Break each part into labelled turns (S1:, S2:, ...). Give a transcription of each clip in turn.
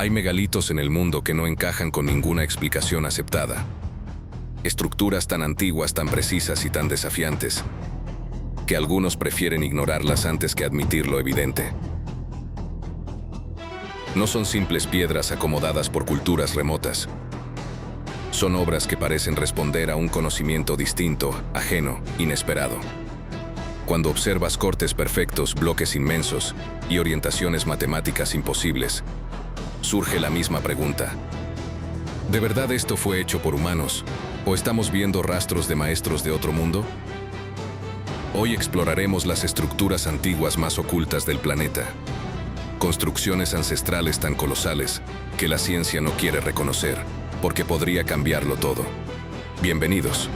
S1: Hay megalitos en el mundo que no encajan con ninguna explicación aceptada. Estructuras tan antiguas, tan precisas y tan desafiantes, que algunos prefieren ignorarlas antes que admitir lo evidente. No son simples piedras acomodadas por culturas remotas. Son obras que parecen responder a un conocimiento distinto, ajeno, inesperado. Cuando observas cortes perfectos, bloques inmensos y orientaciones matemáticas imposibles, surge la misma pregunta. ¿De verdad esto fue hecho por humanos? ¿O estamos viendo rastros de maestros de otro mundo? Hoy exploraremos las estructuras antiguas más ocultas del planeta. Construcciones ancestrales tan colosales que la ciencia no quiere reconocer, porque podría cambiarlo todo. Bienvenidos.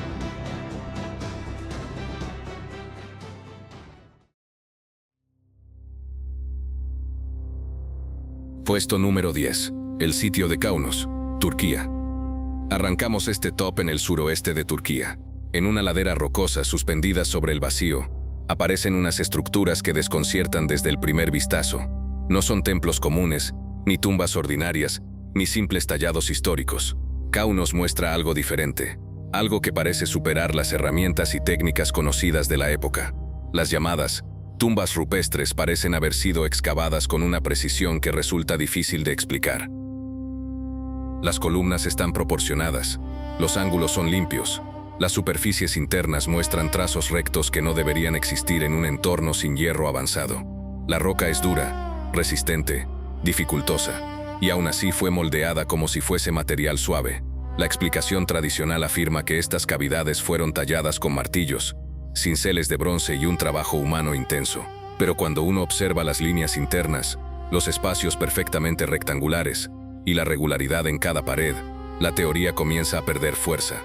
S1: Puesto número 10. El sitio de Kaunos, Turquía. Arrancamos este top en el suroeste de Turquía. En una ladera rocosa suspendida sobre el vacío, aparecen unas estructuras que desconciertan desde el primer vistazo. No son templos comunes, ni tumbas ordinarias, ni simples tallados históricos. Kaunos muestra algo diferente, algo que parece superar las herramientas y técnicas conocidas de la época. Las llamadas tumbas rupestres parecen haber sido excavadas con una precisión que resulta difícil de explicar. Las columnas están proporcionadas, los ángulos son limpios, las superficies internas muestran trazos rectos que no deberían existir en un entorno sin hierro avanzado. La roca es dura, resistente, dificultosa, y aún así fue moldeada como si fuese material suave. La explicación tradicional afirma que estas cavidades fueron talladas con martillos, cinceles de bronce y un trabajo humano intenso. Pero cuando uno observa las líneas internas, los espacios perfectamente rectangulares y la regularidad en cada pared, la teoría comienza a perder fuerza.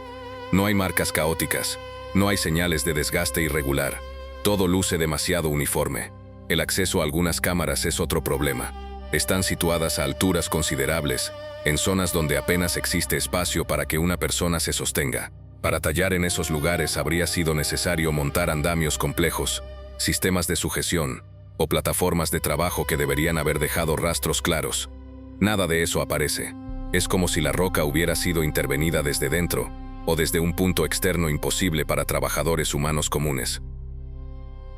S1: No hay marcas caóticas, no hay señales de desgaste irregular, todo luce demasiado uniforme. El acceso a algunas cámaras es otro problema. Están situadas a alturas considerables, en zonas donde apenas existe espacio para que una persona se sostenga. Para tallar en esos lugares habría sido necesario montar andamios complejos, sistemas de sujeción o plataformas de trabajo que deberían haber dejado rastros claros. Nada de eso aparece. Es como si la roca hubiera sido intervenida desde dentro o desde un punto externo imposible para trabajadores humanos comunes.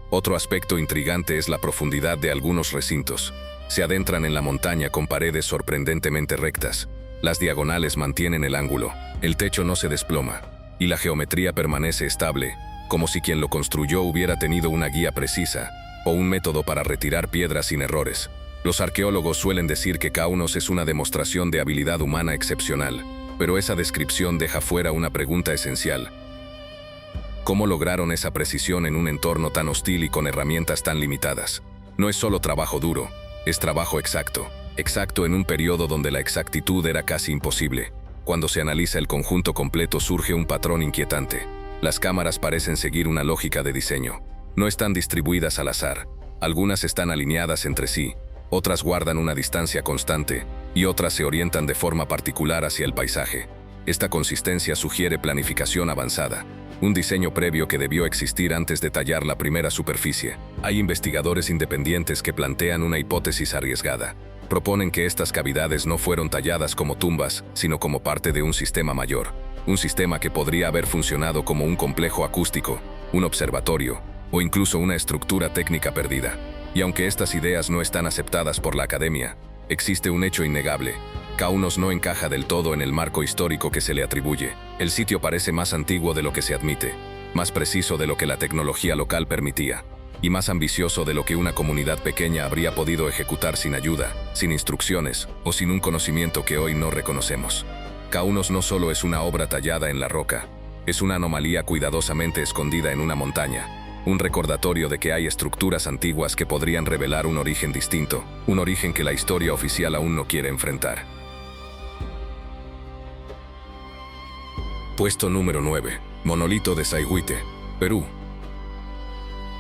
S1: Otro aspecto intrigante es la profundidad de algunos recintos. Se adentran en la montaña con paredes sorprendentemente rectas. Las diagonales mantienen el ángulo, el techo no se desploma, y la geometría permanece estable, como si quien lo construyó hubiera tenido una guía precisa o un método para retirar piedras sin errores. Los arqueólogos suelen decir que Kaunos es una demostración de habilidad humana excepcional, pero esa descripción deja fuera una pregunta esencial. ¿Cómo lograron esa precisión en un entorno tan hostil y con herramientas tan limitadas? No es solo trabajo duro, es trabajo exacto. Exacto en un periodo donde la exactitud era casi imposible. Cuando se analiza el conjunto completo surge un patrón inquietante. Las cámaras parecen seguir una lógica de diseño. No están distribuidas al azar. Algunas están alineadas entre sí, otras guardan una distancia constante, y otras se orientan de forma particular hacia el paisaje. Esta consistencia sugiere planificación avanzada, un diseño previo que debió existir antes de tallar la primera superficie. Hay investigadores independientes que plantean una hipótesis arriesgada. Proponen que estas cavidades no fueron talladas como tumbas, sino como parte de un sistema mayor. Un sistema que podría haber funcionado como un complejo acústico, un observatorio, o incluso una estructura técnica perdida. Y aunque estas ideas no están aceptadas por la academia, existe un hecho innegable. Kaunos no encaja del todo en el marco histórico que se le atribuye. El sitio parece más antiguo de lo que se admite, más preciso de lo que la tecnología local permitía, y más ambicioso de lo que una comunidad pequeña habría podido ejecutar sin ayuda, sin instrucciones o sin un conocimiento que hoy no reconocemos. Kaunos no solo es una obra tallada en la roca, es una anomalía cuidadosamente escondida en una montaña, un recordatorio de que hay estructuras antiguas que podrían revelar un origen distinto, un origen que la historia oficial aún no quiere enfrentar. Puesto número 9. Monolito de Sayhuite, Perú.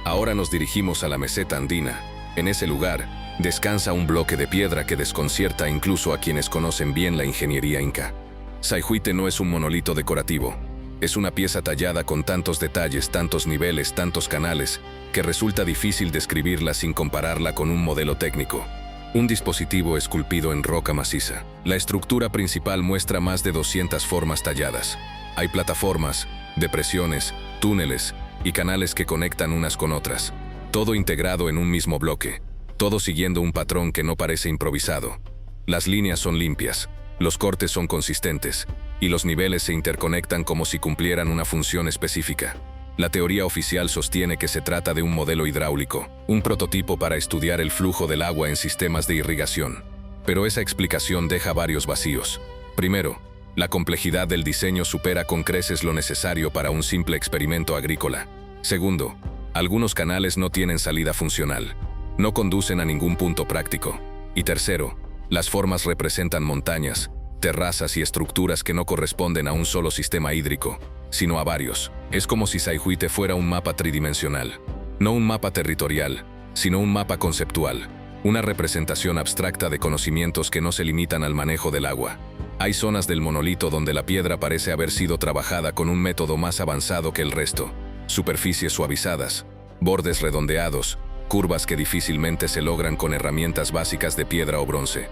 S1: Ahora nos dirigimos a la meseta andina. En ese lugar, descansa un bloque de piedra que desconcierta incluso a quienes conocen bien la ingeniería inca. Sayhuite no es un monolito decorativo. Es una pieza tallada con tantos detalles, tantos niveles, tantos canales, que resulta difícil describirla sin compararla con un modelo técnico. Un dispositivo esculpido en roca maciza. La estructura principal muestra más de 200 formas talladas. Hay plataformas, depresiones, túneles y canales que conectan unas con otras. Todo integrado en un mismo bloque. Todo siguiendo un patrón que no parece improvisado. Las líneas son limpias, los cortes son consistentes, y los niveles se interconectan como si cumplieran una función específica. La teoría oficial sostiene que se trata de un modelo hidráulico, un prototipo para estudiar el flujo del agua en sistemas de irrigación. Pero esa explicación deja varios vacíos. Primero, la complejidad del diseño supera con creces lo necesario para un simple experimento agrícola. Segundo, algunos canales no tienen salida funcional. No conducen a ningún punto práctico. Y tercero, las formas representan montañas, terrazas y estructuras que no corresponden a un solo sistema hídrico, sino a varios. Es como si Sayhuite fuera un mapa tridimensional. No un mapa territorial, sino un mapa conceptual. Una representación abstracta de conocimientos que no se limitan al manejo del agua. Hay zonas del monolito donde la piedra parece haber sido trabajada con un método más avanzado que el resto. Superficies suavizadas, bordes redondeados, curvas que difícilmente se logran con herramientas básicas de piedra o bronce.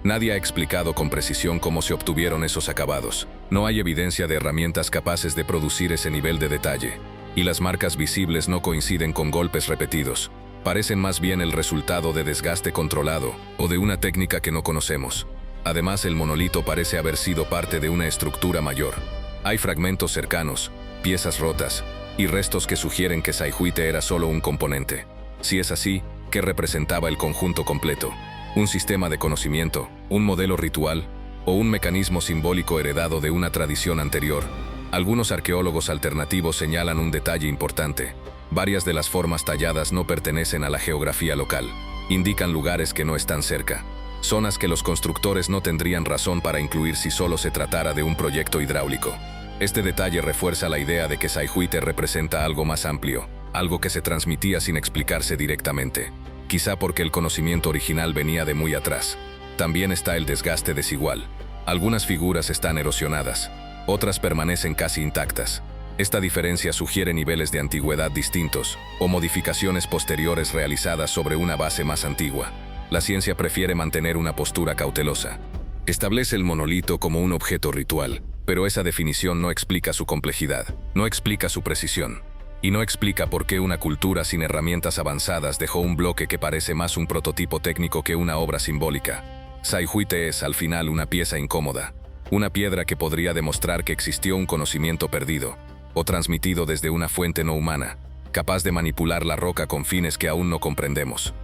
S1: Nadie ha explicado con precisión cómo se obtuvieron esos acabados. No hay evidencia de herramientas capaces de producir ese nivel de detalle. Y las marcas visibles no coinciden con golpes repetidos. Parecen más bien el resultado de desgaste controlado o de una técnica que no conocemos. Además, el monolito parece haber sido parte de una estructura mayor. Hay fragmentos cercanos, piezas rotas y restos que sugieren que Sayhuite era solo un componente. Si es así, ¿qué representaba el conjunto completo? ¿Un sistema de conocimiento, un modelo ritual o un mecanismo simbólico heredado de una tradición anterior? Algunos arqueólogos alternativos señalan un detalle importante. Varias de las formas talladas no pertenecen a la geografía local. Indican lugares que no están cerca. Zonas que los constructores no tendrían razón para incluir si solo se tratara de un proyecto hidráulico. Este detalle refuerza la idea de que Sayhuite representa algo más amplio, algo que se transmitía sin explicarse directamente. Quizá porque el conocimiento original venía de muy atrás. También está el desgaste desigual. Algunas figuras están erosionadas, otras permanecen casi intactas. Esta diferencia sugiere niveles de antigüedad distintos o modificaciones posteriores realizadas sobre una base más antigua. La ciencia prefiere mantener una postura cautelosa. Establece el monolito como un objeto ritual, pero esa definición no explica su complejidad, no explica su precisión, y no explica por qué una cultura sin herramientas avanzadas dejó un bloque que parece más un prototipo técnico que una obra simbólica. Sayhuite es, al final, una pieza incómoda, una piedra que podría demostrar que existió un conocimiento perdido, o transmitido desde una fuente no humana, capaz de manipular la roca con fines que aún no comprendemos.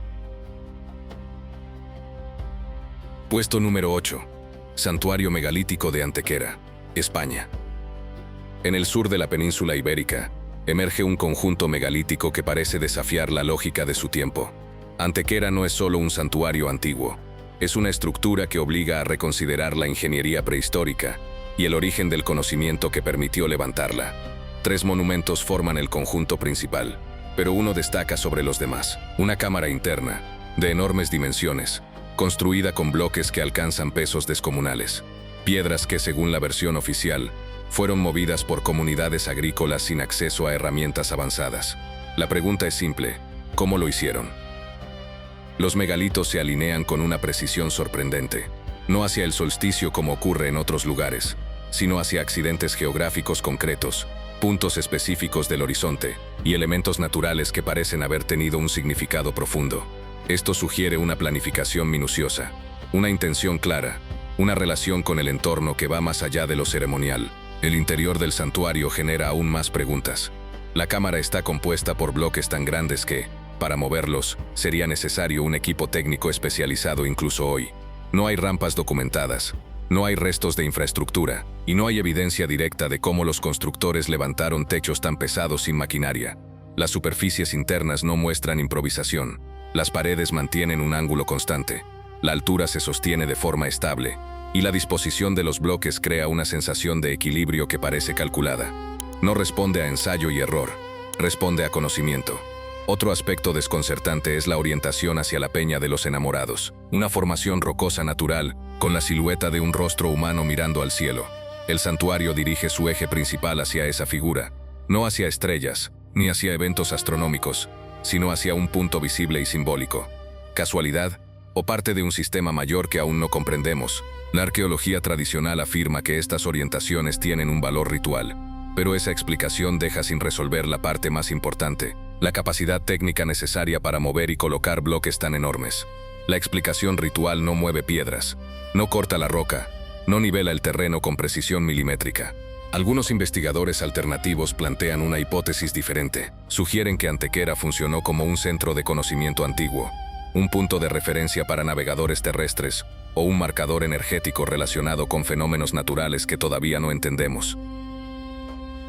S1: Puesto número 8. Santuario megalítico de Antequera, España. En el sur de la península ibérica, emerge un conjunto megalítico que parece desafiar la lógica de su tiempo. Antequera no es solo un santuario antiguo, es una estructura que obliga a reconsiderar la ingeniería prehistórica y el origen del conocimiento que permitió levantarla. 3 monumentos forman el conjunto principal, pero uno destaca sobre los demás. Una cámara interna, de enormes dimensiones, construida con bloques que alcanzan pesos descomunales. Piedras que, según la versión oficial, fueron movidas por comunidades agrícolas sin acceso a herramientas avanzadas. La pregunta es simple: ¿cómo lo hicieron? Los megalitos se alinean con una precisión sorprendente, no hacia el solsticio como ocurre en otros lugares, sino hacia accidentes geográficos concretos, puntos específicos del horizonte y elementos naturales que parecen haber tenido un significado profundo. Esto sugiere una planificación minuciosa, una intención clara, una relación con el entorno que va más allá de lo ceremonial. El interior del santuario genera aún más preguntas. La cámara está compuesta por bloques tan grandes que, para moverlos, sería necesario un equipo técnico especializado incluso hoy. No hay rampas documentadas, no hay restos de infraestructura, y no hay evidencia directa de cómo los constructores levantaron techos tan pesados sin maquinaria. Las superficies internas no muestran improvisación. Las paredes mantienen un ángulo constante. La altura se sostiene de forma estable, y la disposición de los bloques crea una sensación de equilibrio que parece calculada. No responde a ensayo y error, responde a conocimiento. Otro aspecto desconcertante es la orientación hacia la Peña de los Enamorados, una formación rocosa natural, con la silueta de un rostro humano mirando al cielo. El santuario dirige su eje principal hacia esa figura, no hacia estrellas, ni hacia eventos astronómicos, sino hacia un punto visible y simbólico. ¿Casualidad? ¿O parte de un sistema mayor que aún no comprendemos? La arqueología tradicional afirma que estas orientaciones tienen un valor ritual, pero esa explicación deja sin resolver la parte más importante, la capacidad técnica necesaria para mover y colocar bloques tan enormes. La explicación ritual no mueve piedras, no corta la roca, no nivela el terreno con precisión milimétrica. Algunos investigadores alternativos plantean una hipótesis diferente. Sugieren que Antequera funcionó como un centro de conocimiento antiguo, un punto de referencia para navegadores terrestres o un marcador energético relacionado con fenómenos naturales que todavía no entendemos.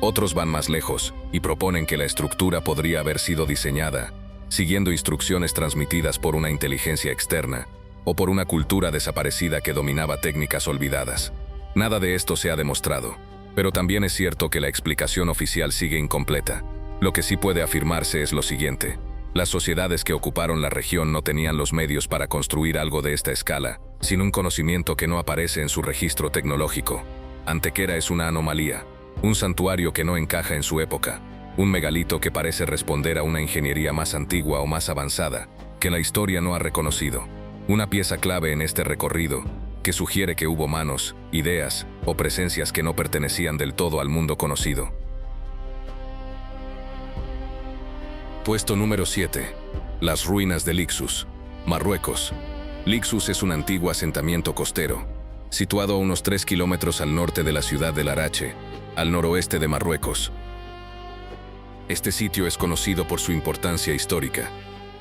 S1: Otros van más lejos y proponen que la estructura podría haber sido diseñada siguiendo instrucciones transmitidas por una inteligencia externa o por una cultura desaparecida que dominaba técnicas olvidadas. Nada de esto se ha demostrado, pero también es cierto que la explicación oficial sigue incompleta. Lo que sí puede afirmarse es lo siguiente: las sociedades que ocuparon la región no tenían los medios para construir algo de esta escala, sin un conocimiento que no aparece en su registro tecnológico. Antequera es una anomalía, un santuario que no encaja en su época, un megalito que parece responder a una ingeniería más antigua o más avanzada, que la historia no ha reconocido. Una pieza clave en este recorrido, que sugiere que hubo manos, ideas o presencias que no pertenecían del todo al mundo conocido. Puesto número 7. Las ruinas de Lixus, Marruecos. Lixus es un antiguo asentamiento costero, situado a unos 3 kilómetros al norte de la ciudad de Larache, al noroeste de Marruecos. Este sitio es conocido por su importancia histórica,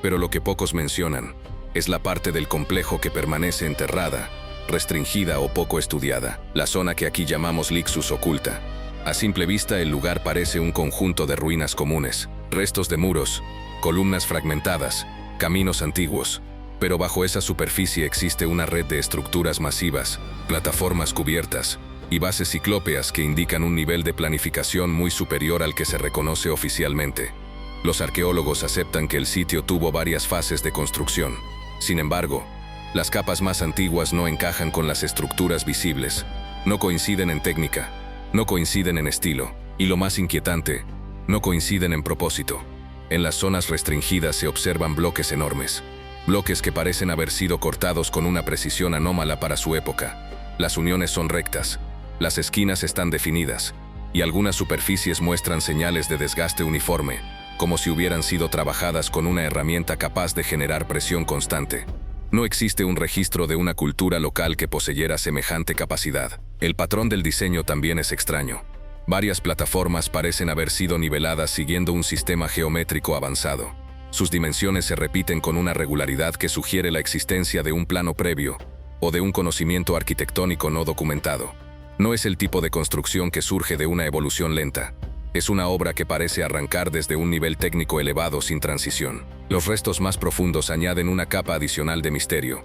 S1: pero lo que pocos mencionan es la parte del complejo que permanece enterrada, restringida o poco estudiada, la zona que aquí llamamos Lixus oculta. A simple vista, el lugar parece un conjunto de ruinas comunes, restos de muros, columnas fragmentadas, caminos antiguos, pero bajo esa superficie existe una red de estructuras masivas, plataformas cubiertas y bases ciclópeas que indican un nivel de planificación muy superior al que se reconoce oficialmente. Los arqueólogos aceptan que el sitio tuvo varias fases de construcción. Sin embargo, las capas más antiguas no encajan con las estructuras visibles, no coinciden en técnica, no coinciden en estilo, y lo más inquietante, no coinciden en propósito. En las zonas restringidas se observan bloques enormes, bloques que parecen haber sido cortados con una precisión anómala para su época. Las uniones son rectas, las esquinas están definidas, y algunas superficies muestran señales de desgaste uniforme, como si hubieran sido trabajadas con una herramienta capaz de generar presión constante. No existe un registro de una cultura local que poseyera semejante capacidad. El patrón del diseño también es extraño. Varias plataformas parecen haber sido niveladas siguiendo un sistema geométrico avanzado. Sus dimensiones se repiten con una regularidad que sugiere la existencia de un plano previo o de un conocimiento arquitectónico no documentado. No es el tipo de construcción que surge de una evolución lenta. Es una obra que parece arrancar desde un nivel técnico elevado sin transición. Los restos más profundos añaden una capa adicional de misterio.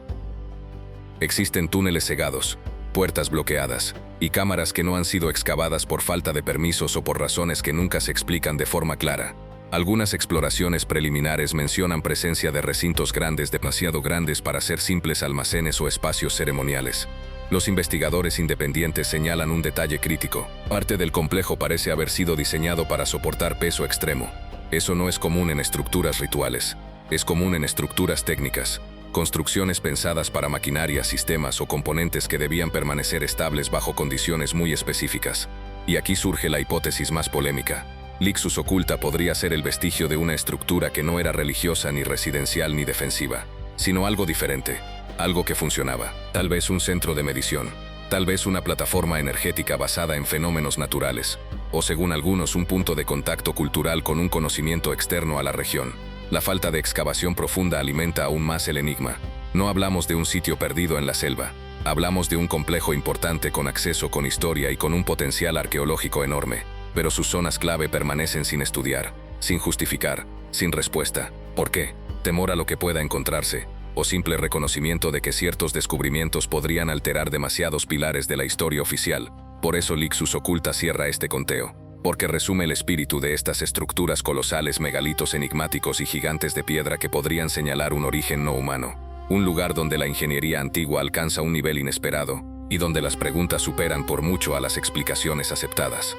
S1: Existen túneles cegados, puertas bloqueadas y cámaras que no han sido excavadas por falta de permisos o por razones que nunca se explican de forma clara. Algunas exploraciones preliminares mencionan presencia de recintos grandes, demasiado grandes para ser simples almacenes o espacios ceremoniales. Los investigadores independientes señalan un detalle crítico. Parte del complejo parece haber sido diseñado para soportar peso extremo. Eso no es común en estructuras rituales. Es común en estructuras técnicas. Construcciones pensadas para maquinaria, sistemas o componentes que debían permanecer estables bajo condiciones muy específicas. Y aquí surge la hipótesis más polémica. Lixus oculta podría ser el vestigio de una estructura que no era religiosa, ni residencial, ni defensiva, sino algo diferente. Algo que funcionaba, tal vez un centro de medición, tal vez una plataforma energética basada en fenómenos naturales, o según algunos un punto de contacto cultural con un conocimiento externo a la región. La falta de excavación profunda alimenta aún más el enigma. No hablamos de un sitio perdido en la selva, hablamos de un complejo importante con acceso, con historia y con un potencial arqueológico enorme, pero sus zonas clave permanecen sin estudiar, sin justificar, sin respuesta. ¿Por qué? Temor a lo que pueda encontrarse, o simple reconocimiento de que ciertos descubrimientos podrían alterar demasiados pilares de la historia oficial. Por eso Lixus oculta cierra este conteo, porque resume el espíritu de estas estructuras colosales, megalitos enigmáticos y gigantes de piedra que podrían señalar un origen no humano. Un lugar donde la ingeniería antigua alcanza un nivel inesperado, y donde las preguntas superan por mucho a las explicaciones aceptadas.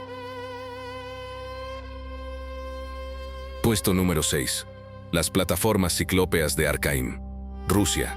S1: Puesto número 6. Las plataformas ciclópeas de Arcaim. Rusia.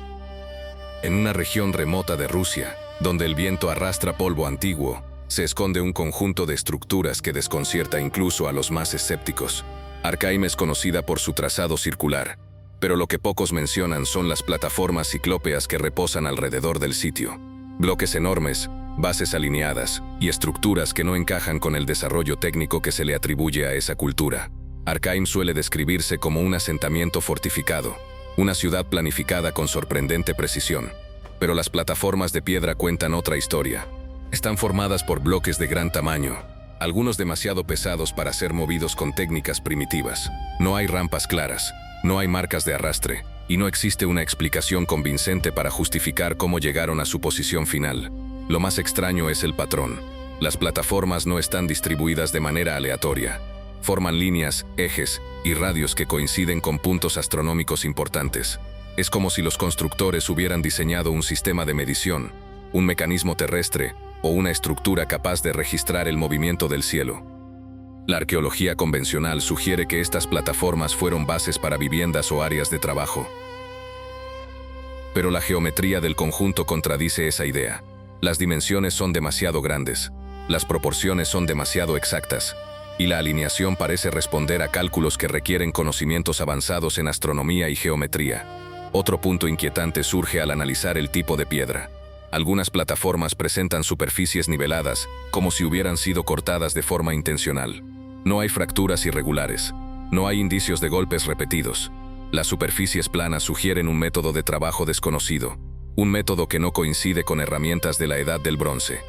S1: En una región remota de Rusia, donde el viento arrastra polvo antiguo, se esconde un conjunto de estructuras que desconcierta incluso a los más escépticos. Arkaim es conocida por su trazado circular, pero lo que pocos mencionan son las plataformas ciclópeas que reposan alrededor del sitio. Bloques enormes, bases alineadas y estructuras que no encajan con el desarrollo técnico que se le atribuye a esa cultura. Arkaim suele describirse como un asentamiento fortificado, una ciudad planificada con sorprendente precisión. Pero las plataformas de piedra cuentan otra historia. Están formadas por bloques de gran tamaño, algunos demasiado pesados para ser movidos con técnicas primitivas. No hay rampas claras, no hay marcas de arrastre, y no existe una explicación convincente para justificar cómo llegaron a su posición final. Lo más extraño es el patrón. Las plataformas no están distribuidas de manera aleatoria. Forman líneas, ejes y radios que coinciden con puntos astronómicos importantes. Es como si los constructores hubieran diseñado un sistema de medición, un mecanismo terrestre o una estructura capaz de registrar el movimiento del cielo. La arqueología convencional sugiere que estas plataformas fueron bases para viviendas o áreas de trabajo. Pero la geometría del conjunto contradice esa idea. Las dimensiones son demasiado grandes, las proporciones son demasiado exactas, y la alineación parece responder a cálculos que requieren conocimientos avanzados en astronomía y geometría. Otro punto inquietante surge al analizar el tipo de piedra. Algunas plataformas presentan superficies niveladas, como si hubieran sido cortadas de forma intencional. No hay fracturas irregulares, no hay indicios de golpes repetidos. Las superficies planas sugieren un método de trabajo desconocido, un método que no coincide con herramientas de la Edad del Bronce.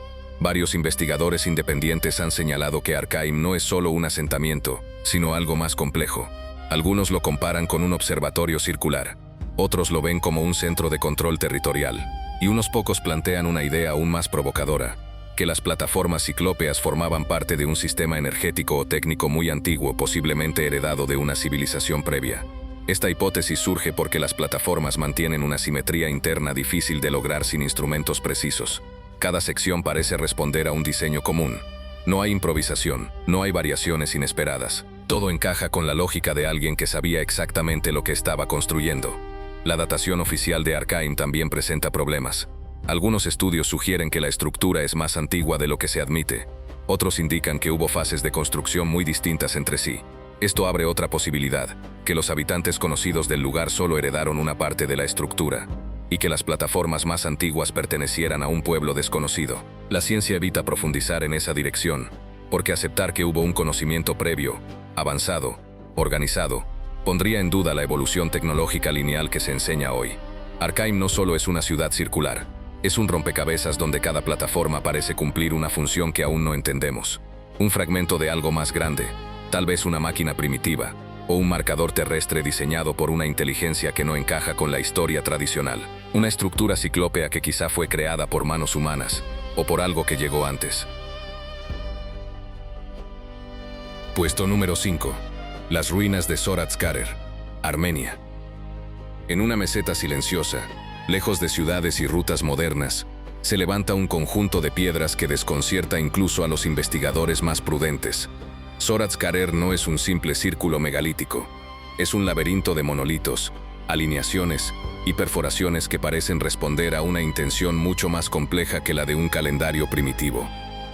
S1: Varios investigadores independientes han señalado que Arkaim no es solo un asentamiento, sino algo más complejo. Algunos lo comparan con un observatorio circular, otros lo ven como un centro de control territorial, y unos pocos plantean una idea aún más provocadora, que las plataformas ciclópeas formaban parte de un sistema energético o técnico muy antiguo, posiblemente heredado de una civilización previa. Esta hipótesis surge porque las plataformas mantienen una simetría interna difícil de lograr sin instrumentos precisos. Cada sección parece responder a un diseño común. No hay improvisación, no hay variaciones inesperadas. Todo encaja con la lógica de alguien que sabía exactamente lo que estaba construyendo. La datación oficial de Arkaim también presenta problemas. Algunos estudios sugieren que la estructura es más antigua de lo que se admite. Otros indican que hubo fases de construcción muy distintas entre sí. Esto abre otra posibilidad, que los habitantes conocidos del lugar solo heredaron una parte de la estructura, y que las plataformas más antiguas pertenecieran a un pueblo desconocido. La ciencia evita profundizar en esa dirección, porque aceptar que hubo un conocimiento previo, avanzado, organizado, pondría en duda la evolución tecnológica lineal que se enseña hoy. Arkaim no solo es una ciudad circular, es un rompecabezas donde cada plataforma parece cumplir una función que aún no entendemos. Un fragmento de algo más grande, tal vez una máquina primitiva, o un marcador terrestre diseñado por una inteligencia que no encaja con la historia tradicional. Una estructura ciclópea que quizá fue creada por manos humanas, o por algo que llegó antes. Puesto número 5. Las ruinas de Zorat-Skarer, Armenia. En una meseta silenciosa, lejos de ciudades y rutas modernas, se levanta un conjunto de piedras que desconcierta incluso a los investigadores más prudentes. Zorat-Skarer no es un simple círculo megalítico, es un laberinto de monolitos, alineaciones y perforaciones que parecen responder a una intención mucho más compleja que la de un calendario primitivo.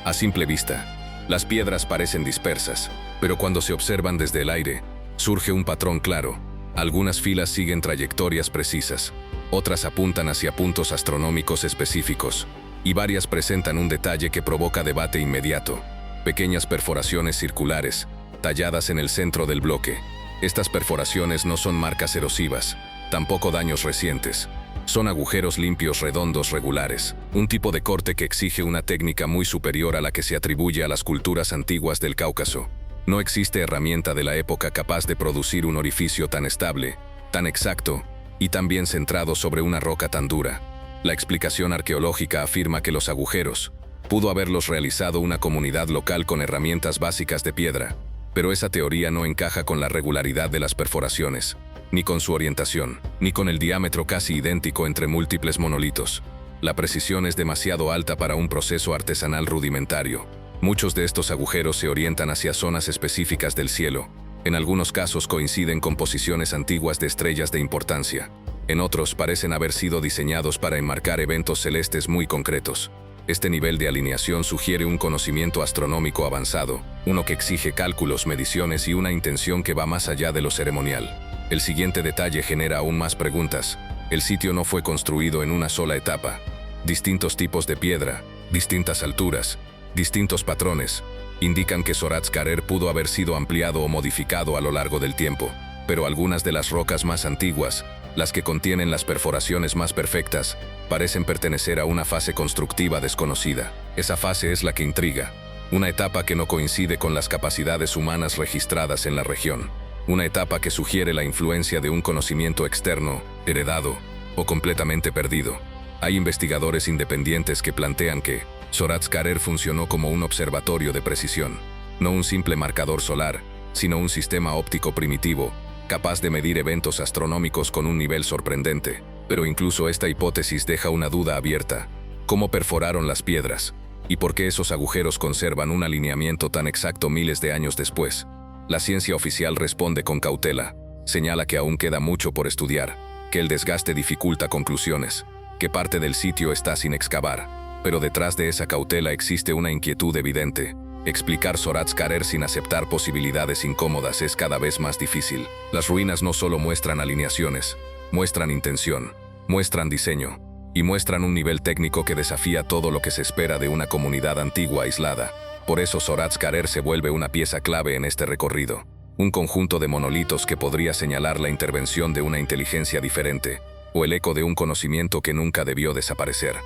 S1: A simple vista, las piedras parecen dispersas, pero cuando se observan desde el aire, surge un patrón claro. Algunas filas siguen trayectorias precisas, otras apuntan hacia puntos astronómicos específicos, y varias presentan un detalle que provoca debate inmediato. Pequeñas perforaciones circulares, talladas en el centro del bloque. Estas perforaciones no son marcas erosivas, tampoco daños recientes. Son agujeros limpios redondos regulares, un tipo de corte que exige una técnica muy superior a la que se atribuye a las culturas antiguas del Cáucaso. No existe herramienta de la época capaz de producir un orificio tan estable, tan exacto y tan bien centrado sobre una roca tan dura. La explicación arqueológica afirma que los agujeros pudo haberlos realizado una comunidad local con herramientas básicas de piedra, pero esa teoría no encaja con la regularidad de las perforaciones, ni con su orientación, ni con el diámetro casi idéntico entre múltiples monolitos. La precisión es demasiado alta para un proceso artesanal rudimentario. Muchos de estos agujeros se orientan hacia zonas específicas del cielo. En algunos casos coinciden con posiciones antiguas de estrellas de importancia. En otros parecen haber sido diseñados para enmarcar eventos celestes muy concretos. Este nivel de alineación sugiere un conocimiento astronómico avanzado, uno que exige cálculos, mediciones y una intención que va más allá de lo ceremonial. El siguiente detalle genera aún más preguntas. El sitio no fue construido en una sola etapa. Distintos tipos de piedra, distintas alturas, distintos patrones, indican que Zoratzcarrer pudo haber sido ampliado o modificado a lo largo del tiempo, pero algunas de las rocas más antiguas, las que contienen las perforaciones más perfectas, parecen pertenecer a una fase constructiva desconocida. Esa fase es la que intriga, una etapa que no coincide con las capacidades humanas registradas en la región, una etapa que sugiere la influencia de un conocimiento externo, heredado o completamente perdido. Hay investigadores independientes que plantean que Zoratzcarrer funcionó como un observatorio de precisión, no un simple marcador solar, sino un sistema óptico primitivo, capaz de medir eventos astronómicos con un nivel sorprendente. Pero incluso esta hipótesis deja una duda abierta. ¿Cómo perforaron las piedras? ¿Y por qué esos agujeros conservan un alineamiento tan exacto miles de años después? La ciencia oficial responde con cautela. Señala que aún queda mucho por estudiar, que el desgaste dificulta conclusiones, que parte del sitio está sin excavar. Pero detrás de esa cautela existe una inquietud evidente. Explicar Zoratzcarrer sin aceptar posibilidades incómodas es cada vez más difícil. Las ruinas no solo muestran alineaciones, muestran intención, muestran diseño, y muestran un nivel técnico que desafía todo lo que se espera de una comunidad antigua aislada. Por eso Zoratzcarrer se vuelve una pieza clave en este recorrido. Un conjunto de monolitos que podría señalar la intervención de una inteligencia diferente, o el eco de un conocimiento que nunca debió desaparecer.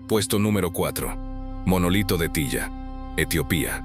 S1: Puesto número 4. Monolito de Tilla, Etiopía.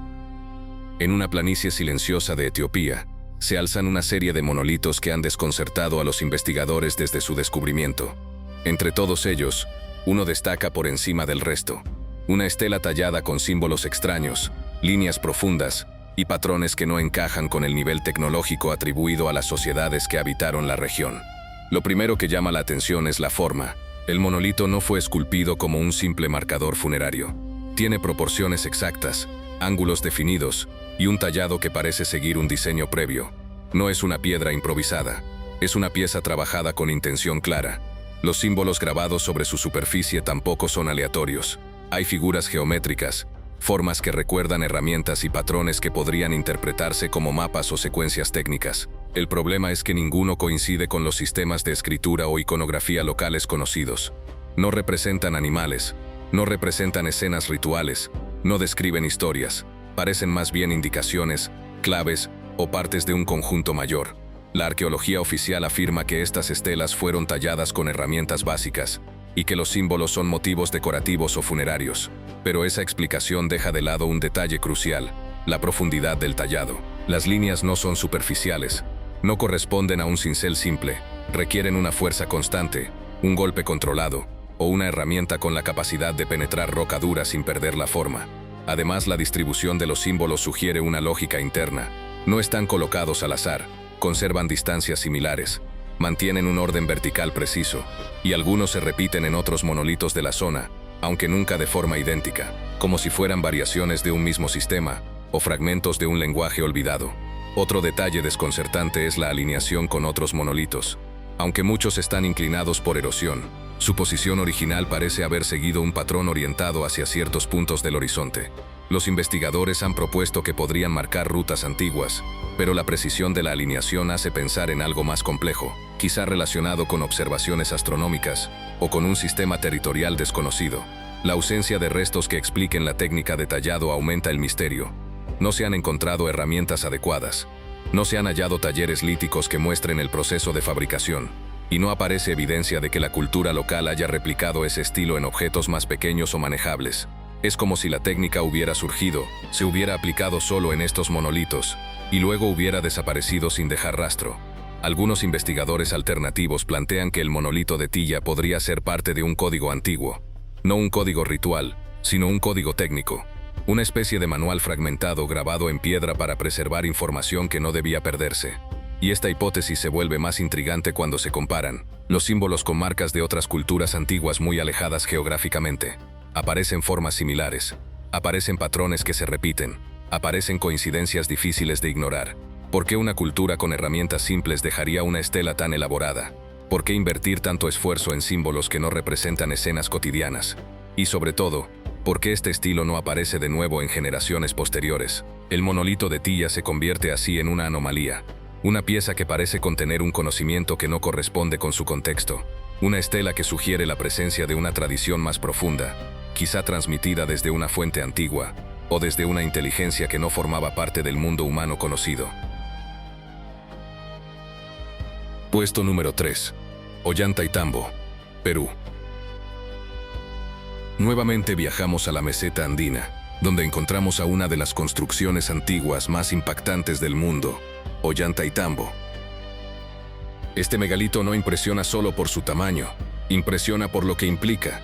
S1: En una planicie silenciosa de Etiopía, se alzan una serie de monolitos que han desconcertado a los investigadores desde su descubrimiento. Entre todos ellos, uno destaca por encima del resto. Una estela tallada con símbolos extraños, líneas profundas y patrones que no encajan con el nivel tecnológico atribuido a las sociedades que habitaron la región. Lo primero que llama la atención es la forma. El monolito no fue esculpido como un simple marcador funerario. Tiene proporciones exactas, ángulos definidos y un tallado que parece seguir un diseño previo. No es una piedra improvisada, es una pieza trabajada con intención clara. Los símbolos grabados sobre su superficie tampoco son aleatorios. Hay figuras geométricas, formas que recuerdan herramientas y patrones que podrían interpretarse como mapas o secuencias técnicas. El problema es que ninguno coincide con los sistemas de escritura o iconografía locales conocidos. No representan animales, no representan escenas rituales, no describen historias, parecen más bien indicaciones, claves o partes de un conjunto mayor. La arqueología oficial afirma que estas estelas fueron talladas con herramientas básicas y que los símbolos son motivos decorativos o funerarios, pero esa explicación deja de lado un detalle crucial: la profundidad del tallado. Las líneas no son superficiales, no corresponden a un cincel simple, requieren una fuerza constante, un golpe controlado, o una herramienta con la capacidad de penetrar roca dura sin perder la forma. Además, la distribución de los símbolos sugiere una lógica interna. No están colocados al azar, conservan distancias similares, mantienen un orden vertical preciso, y algunos se repiten en otros monolitos de la zona, aunque nunca de forma idéntica, como si fueran variaciones de un mismo sistema o fragmentos de un lenguaje olvidado. Otro detalle desconcertante es la alineación con otros monolitos. Aunque muchos están inclinados por erosión, su posición original parece haber seguido un patrón orientado hacia ciertos puntos del horizonte. Los investigadores han propuesto que podrían marcar rutas antiguas, pero la precisión de la alineación hace pensar en algo más complejo, quizá relacionado con observaciones astronómicas o con un sistema territorial desconocido. La ausencia de restos que expliquen la técnica de tallado aumenta el misterio. No se han encontrado herramientas adecuadas, no se han hallado talleres líticos que muestren el proceso de fabricación, y no aparece evidencia de que la cultura local haya replicado ese estilo en objetos más pequeños o manejables. Es como si la técnica hubiera surgido, se hubiera aplicado solo en estos monolitos, y luego hubiera desaparecido sin dejar rastro. Algunos investigadores alternativos plantean que el monolito de Tilla podría ser parte de un código antiguo, no un código ritual, sino un código técnico. Una especie de manual fragmentado grabado en piedra para preservar información que no debía perderse. Y esta hipótesis se vuelve más intrigante cuando se comparan los símbolos con marcas de otras culturas antiguas muy alejadas geográficamente. Aparecen formas similares, aparecen patrones que se repiten, aparecen coincidencias difíciles de ignorar. ¿Por qué una cultura con herramientas simples dejaría una estela tan elaborada? ¿Por qué invertir tanto esfuerzo en símbolos que no representan escenas cotidianas? Y sobre todo, ¿por qué este estilo no aparece de nuevo en generaciones posteriores? El monolito de Tilla se convierte así en una anomalía, una pieza que parece contener un conocimiento que no corresponde con su contexto, una estela que sugiere la presencia de una tradición más profunda, quizá transmitida desde una fuente antigua, o desde una inteligencia que no formaba parte del mundo humano conocido. Puesto número 3. Ollantaytambo, Perú. Nuevamente viajamos a la meseta andina, donde encontramos a una de las construcciones antiguas más impactantes del mundo, Ollantaytambo. Este megalito no impresiona solo por su tamaño, impresiona por lo que implica.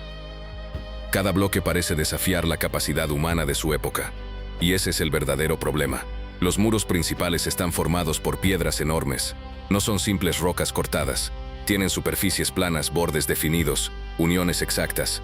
S1: Cada bloque parece desafiar la capacidad humana de su época, y ese es el verdadero problema. Los muros principales están formados por piedras enormes, no son simples rocas cortadas, tienen superficies planas, bordes definidos, uniones exactas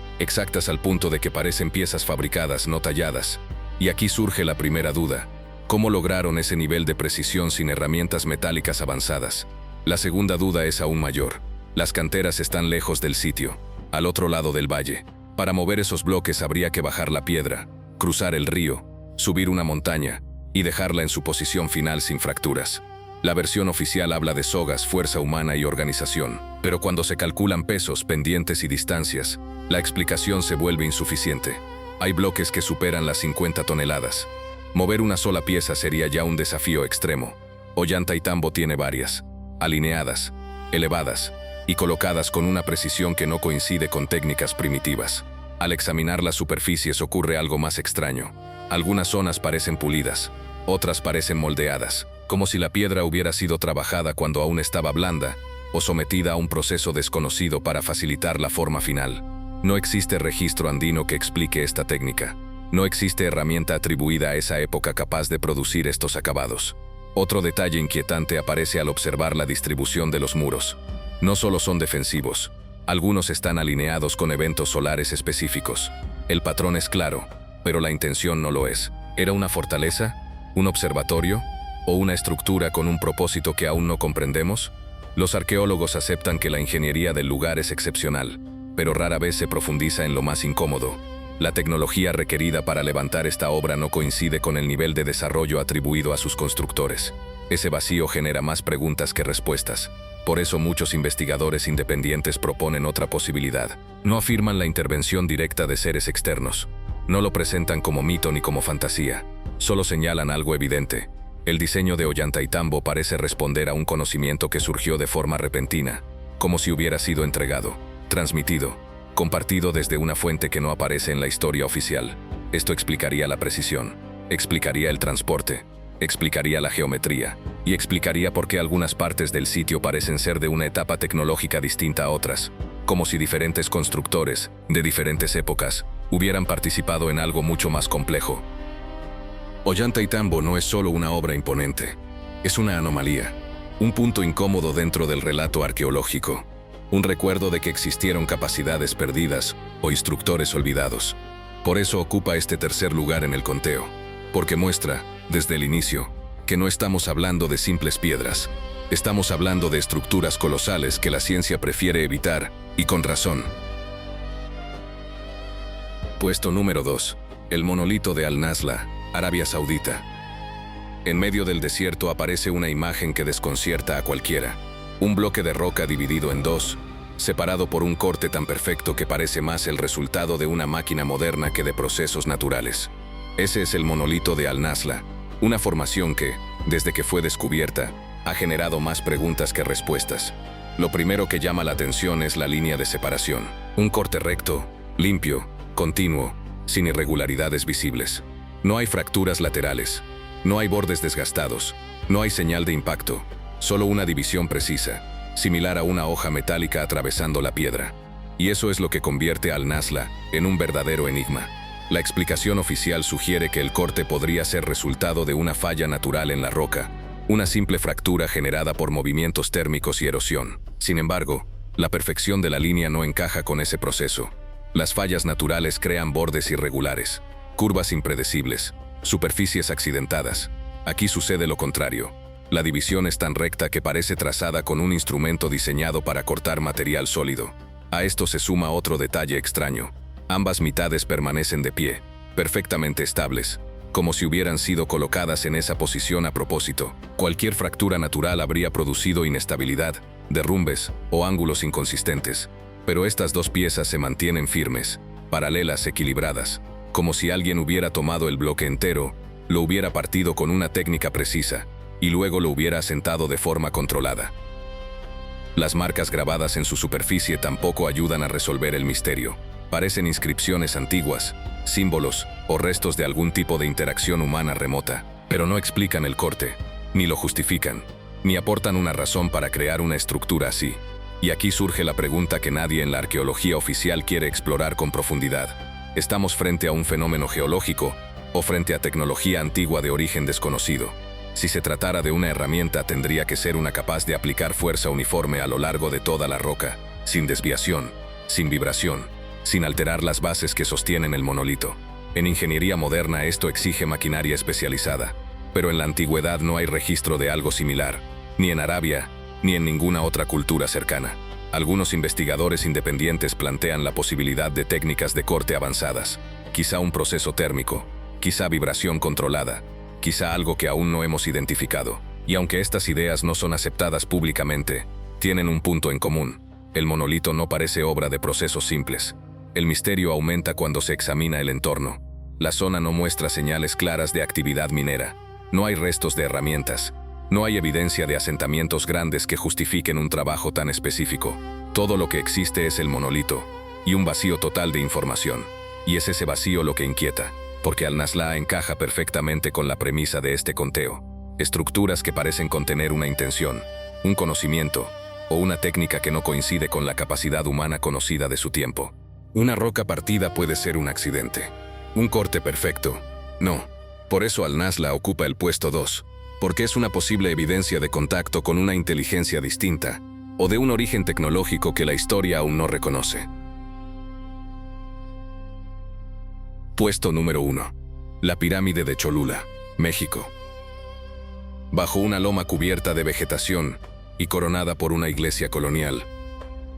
S1: al punto de que parecen piezas fabricadas, no talladas. Y aquí surge la primera duda: ¿cómo lograron ese nivel de precisión sin herramientas metálicas avanzadas? La segunda duda es aún mayor. Las canteras están lejos del sitio, al otro lado del valle. Para mover esos bloques habría que bajar la piedra, cruzar el río, subir una montaña y dejarla en su posición final sin fracturas. La versión oficial habla de sogas, fuerza humana y organización, pero cuando se calculan pesos, pendientes y distancias, la explicación se vuelve insuficiente. Hay bloques que superan las 50 toneladas. Mover una sola pieza sería ya un desafío extremo. Ollantaytambo tiene varias, alineadas, elevadas y colocadas con una precisión que no coincide con técnicas primitivas. Al examinar las superficies ocurre algo más extraño. Algunas zonas parecen pulidas, otras parecen moldeadas, como si la piedra hubiera sido trabajada cuando aún estaba blanda o sometida a un proceso desconocido para facilitar la forma final. No existe registro andino que explique esta técnica. No existe herramienta atribuida a esa época capaz de producir estos acabados. Otro detalle inquietante aparece al observar la distribución de los muros. No solo son defensivos, algunos están alineados con eventos solares específicos. El patrón es claro, pero la intención no lo es. ¿Era una fortaleza? ¿Un observatorio? ¿O una estructura con un propósito que aún no comprendemos? Los arqueólogos aceptan que la ingeniería del lugar es excepcional, pero rara vez se profundiza en lo más incómodo. La tecnología requerida para levantar esta obra no coincide con el nivel de desarrollo atribuido a sus constructores. Ese vacío genera más preguntas que respuestas. Por eso muchos investigadores independientes proponen otra posibilidad. No afirman la intervención directa de seres externos. No lo presentan como mito ni como fantasía. Solo señalan algo evidente. El diseño de Ollantaytambo parece responder a un conocimiento que surgió de forma repentina, como si hubiera sido entregado, transmitido, compartido desde una fuente que no aparece en la historia oficial. Esto explicaría la precisión, explicaría el transporte, explicaría la geometría, y explicaría por qué algunas partes del sitio parecen ser de una etapa tecnológica distinta a otras, como si diferentes constructores, de diferentes épocas, hubieran participado en algo mucho más complejo. Ollantaytambo no es solo una obra imponente, es una anomalía, un punto incómodo dentro del relato arqueológico, un recuerdo de que existieron capacidades perdidas o instructores olvidados. Por eso ocupa este tercer lugar en el conteo, porque muestra, desde el inicio, que no estamos hablando de simples piedras, estamos hablando de estructuras colosales que la ciencia prefiere evitar, y con razón. Puesto número 2. El monolito de Al-Nazla, Arabia Saudita. En medio del desierto aparece una imagen que desconcierta a cualquiera. Un bloque de roca dividido en dos, separado por un corte tan perfecto que parece más el resultado de una máquina moderna que de procesos naturales. Ese es el monolito de Al-Nazla, una formación que, desde que fue descubierta, ha generado más preguntas que respuestas. Lo primero que llama la atención es la línea de separación. Un corte recto, limpio, continuo, sin irregularidades visibles. No hay fracturas laterales, no hay bordes desgastados, no hay señal de impacto, solo una división precisa, similar a una hoja metálica atravesando la piedra. Y eso es lo que convierte a Al-Nazla en un verdadero enigma. La explicación oficial sugiere que el corte podría ser resultado de una falla natural en la roca, una simple fractura generada por movimientos térmicos y erosión. Sin embargo, la perfección de la línea no encaja con ese proceso. Las fallas naturales crean bordes irregulares, curvas impredecibles, superficies accidentadas. Aquí sucede lo contrario. La división es tan recta que parece trazada con un instrumento diseñado para cortar material sólido. A esto se suma otro detalle extraño. Ambas mitades permanecen de pie, perfectamente estables, como si hubieran sido colocadas en esa posición a propósito. Cualquier fractura natural habría producido inestabilidad, derrumbes o ángulos inconsistentes. Pero estas dos piezas se mantienen firmes, paralelas, equilibradas, como si alguien hubiera tomado el bloque entero, lo hubiera partido con una técnica precisa, y luego lo hubiera asentado de forma controlada. Las marcas grabadas en su superficie tampoco ayudan a resolver el misterio. Parecen inscripciones antiguas, símbolos o restos de algún tipo de interacción humana remota, pero no explican el corte, ni lo justifican, ni aportan una razón para crear una estructura así. Y aquí surge la pregunta que nadie en la arqueología oficial quiere explorar con profundidad. ¿Estamos frente a un fenómeno geológico o frente a tecnología antigua de origen desconocido? Si se tratara de una herramienta, tendría que ser una capaz de aplicar fuerza uniforme a lo largo de toda la roca, sin desviación, sin vibración, sin alterar las bases que sostienen el monolito. En ingeniería moderna esto exige maquinaria especializada, pero en la antigüedad no hay registro de algo similar, ni en Arabia, ni en ninguna otra cultura cercana. Algunos investigadores independientes plantean la posibilidad de técnicas de corte avanzadas, quizá un proceso térmico, quizá vibración controlada, quizá algo que aún no hemos identificado. Y aunque estas ideas no son aceptadas públicamente, tienen un punto en común. El monolito no parece obra de procesos simples. El misterio aumenta cuando se examina el entorno. La zona no muestra señales claras de actividad minera. No hay restos de herramientas. No hay evidencia de asentamientos grandes que justifiquen un trabajo tan específico. Todo lo que existe es el monolito y un vacío total de información. Y es ese vacío lo que inquieta, porque Al-Nazla encaja perfectamente con la premisa de este conteo. Estructuras que parecen contener una intención, un conocimiento o una técnica que no coincide con la capacidad humana conocida de su tiempo. Una roca partida puede ser un accidente. Un corte perfecto, no. Por eso Al-Nazla ocupa el puesto 2, porque es una posible evidencia de contacto con una inteligencia distinta o de un origen tecnológico que la historia aún no reconoce. Puesto número 1. La pirámide de Cholula, México. Bajo una loma cubierta de vegetación y coronada por una iglesia colonial,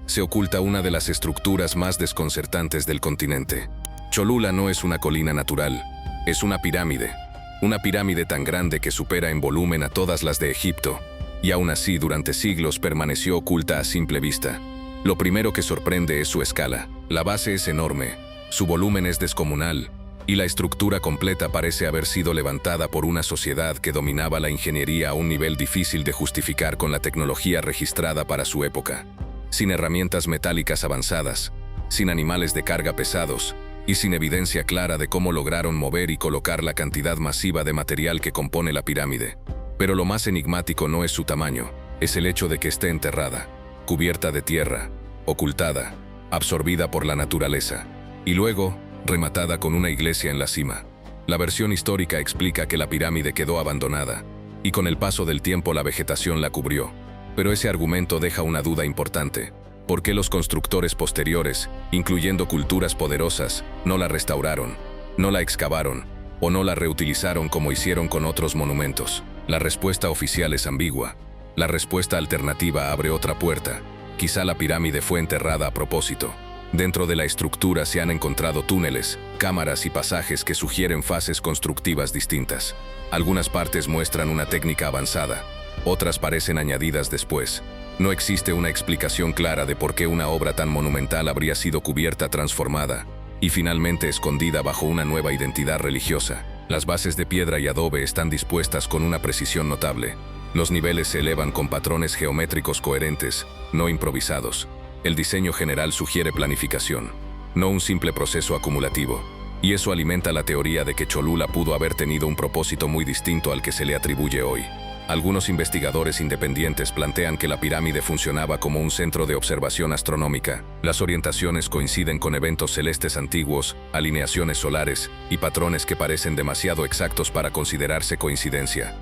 S1: se oculta una de las estructuras más desconcertantes del continente. Cholula no es una colina natural, es una pirámide tan grande que supera en volumen a todas las de Egipto, y aún así durante siglos permaneció oculta a simple vista. Lo primero que sorprende es su escala. La base es enorme, su volumen es descomunal, y la estructura completa parece haber sido levantada por una sociedad que dominaba la ingeniería a un nivel difícil de justificar con la tecnología registrada para su época. Sin herramientas metálicas avanzadas, sin animales de carga pesados, y sin evidencia clara de cómo lograron mover y colocar la cantidad masiva de material que compone la pirámide. Pero lo más enigmático no es su tamaño, es el hecho de que esté enterrada, cubierta de tierra, ocultada, absorbida por la naturaleza, y luego, rematada con una iglesia en la cima. La versión histórica explica que la pirámide quedó abandonada, y con el paso del tiempo la vegetación la cubrió. Pero ese argumento deja una duda importante. ¿Por qué los constructores posteriores, incluyendo culturas poderosas, no la restauraron, no la excavaron, o no la reutilizaron como hicieron con otros monumentos? La respuesta oficial es ambigua. La respuesta alternativa abre otra puerta. Quizá la pirámide fue enterrada a propósito. Dentro de la estructura se han encontrado túneles, cámaras y pasajes que sugieren fases constructivas distintas. Algunas partes muestran una técnica avanzada, otras parecen añadidas después. No existe una explicación clara de por qué una obra tan monumental habría sido cubierta, transformada y finalmente escondida bajo una nueva identidad religiosa. Las bases de piedra y adobe están dispuestas con una precisión notable. Los niveles se elevan con patrones geométricos coherentes, no improvisados. El diseño general sugiere planificación, no un simple proceso acumulativo. Y eso alimenta la teoría de que Cholula pudo haber tenido un propósito muy distinto al que se le atribuye hoy. Algunos investigadores independientes plantean que la pirámide funcionaba como un centro de observación astronómica. Las orientaciones coinciden con eventos celestes antiguos, alineaciones solares y patrones que parecen demasiado exactos para considerarse coincidencia.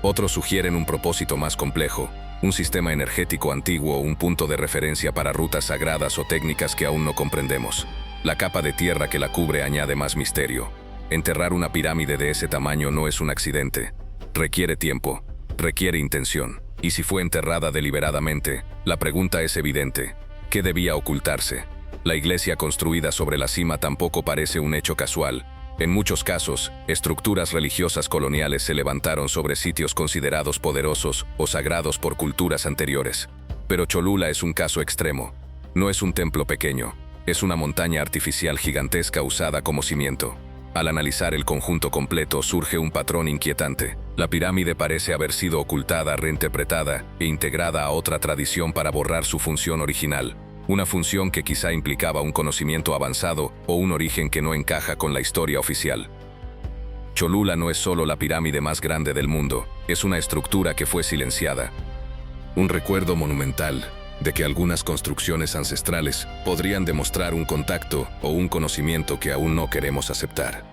S1: Otros sugieren un propósito más complejo, un sistema energético antiguo o un punto de referencia para rutas sagradas o técnicas que aún no comprendemos. La capa de tierra que la cubre añade más misterio. Enterrar una pirámide de ese tamaño no es un accidente. Requiere tiempo. requiere intención. Y si fue enterrada deliberadamente, la pregunta es evidente. ¿Qué debía ocultarse? La iglesia construida sobre la cima tampoco parece un hecho casual. En muchos casos, estructuras religiosas coloniales se levantaron sobre sitios considerados poderosos o sagrados por culturas anteriores. Pero Cholula es un caso extremo. No es un templo pequeño, es una montaña artificial gigantesca usada como cimiento. Al analizar el conjunto completo surge un patrón inquietante. La pirámide parece haber sido ocultada, reinterpretada e integrada a otra tradición para borrar su función original. Una función que quizá implicaba un conocimiento avanzado o un origen que no encaja con la historia oficial. Cholula no es solo la pirámide más grande del mundo, es una estructura que fue silenciada. Un recuerdo monumental de que algunas construcciones ancestrales podrían demostrar un contacto o un conocimiento que aún no queremos aceptar.